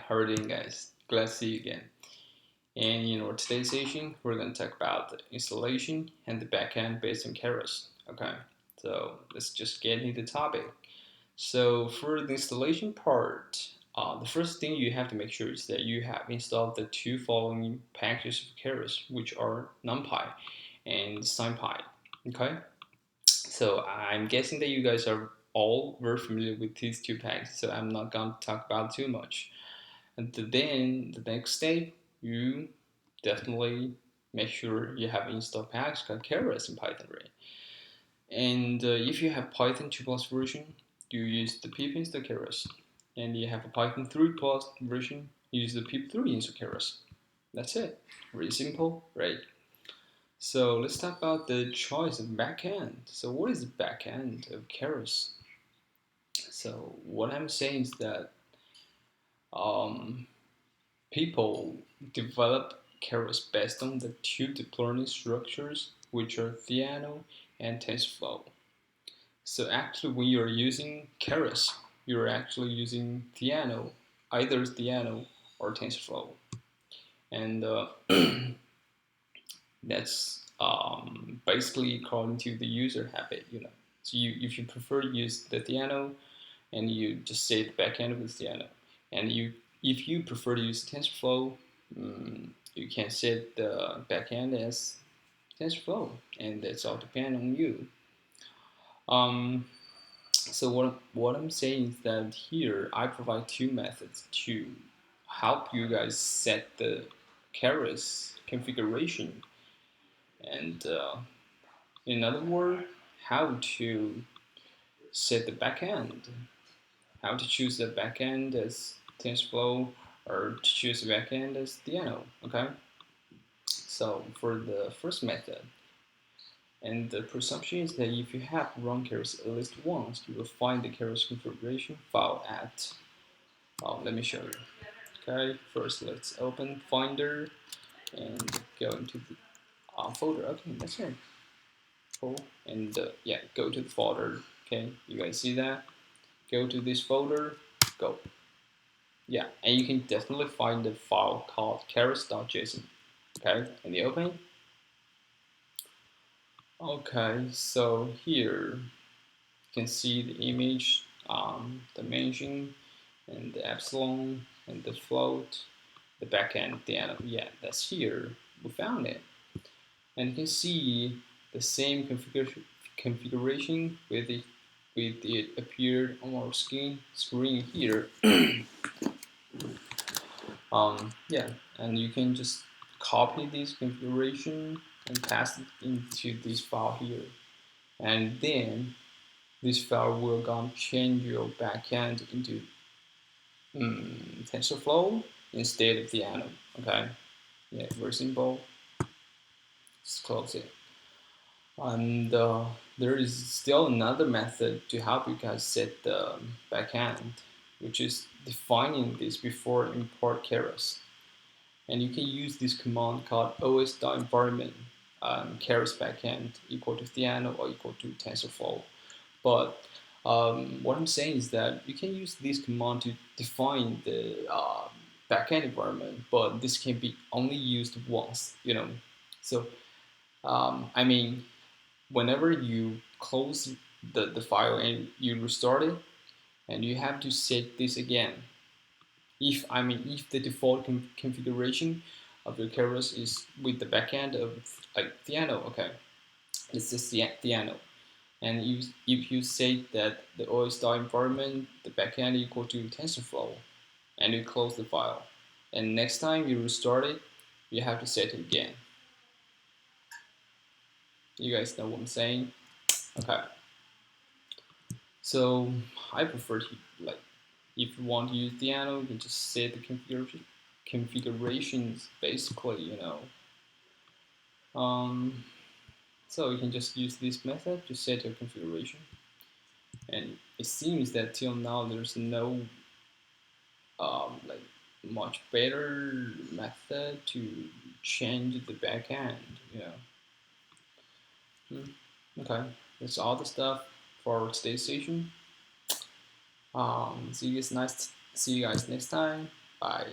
How are you doing, guys? Glad to see you again. And in our today's session, we're going to talk about the installation and the backend based on Keras. Okay, so let's just get into the topic. So for the installation part, the first thing you have to make sure is that you have installed the two following packages of Keras, which are NumPy and SciPy. Okay, so I'm guessing that you guys are all very familiar with these two packages, so I'm not going to talk about too much. And then the next step, you definitely make sure you have installed package called Keras in Python, right? And if you have Python 2 plus version, you use the pip install Keras. And you have a Python 3 plus version, you use the pip3 install Keras. That's it. Really simple, right? So let's talk about the choice of backend. So what is the backend of Keras? So what I'm saying is that um, people develop Keras based on the two deep learning structures, which are Theano and TensorFlow. So actually, when you're using Keras, you're actually using Theano, either Theano or TensorFlow, and that's basically according to the user habit. So if you prefer to use the Theano, and you just say the backend with Theano, and if you prefer to use TensorFlow, you can set the backend as TensorFlow, and that's all depend on you. So what I'm saying is that here I provide two methods to help you guys set the Keras configuration, and in other words, how to set the backend, how to choose the backend as TensorFlow or to choose the backend as Theano. Okay, so for the first method, and the presumption is that if you have run Keras at least once, you will find the Keras configuration file at, let me show you. Okay, first let's open Finder and go into the folder. Okay, that's it. Cool. And yeah, go to the folder. Okay, you guys see that? Go to this folder, go. Yeah, and you can definitely find the file called keras.json. Okay, and you open. Okay, so here you can see the image, dimension, and the epsilon, and the float, the backend, yeah, that's here. We found it, and you can see the same configuration with it appeared on our screen here. Yeah, and you can just copy this configuration and pass it into this file here, and then this file will gonna change your backend into TensorFlow instead of Theano. Okay, yeah, very simple. Just close it. And there is still another method to help you guys set the backend, which is defining this before import Keras. And you can use this command called os.environment Keras backend equal to Theano or equal to TensorFlow. But what I'm saying is that you can use this command to define the backend environment, but this can be only used once, So, I mean, whenever you close the file and you restart it, and you have to set this again. If the default configuration of your Keras is with the backend of like Theano, okay, it's just Theano. And if you say that the OS environment, the backend equal to TensorFlow, and you close the file, and next time you restart it, you have to set it again. You guys know what I'm saying? Okay. So I prefer to if you want to use Theano, you can just set the configurations basically, So you can just use this method to set your configuration. And it seems that till now there's no like much better method to change the backend. Okay, that's all the stuff for today's session. See you guys next time. Bye.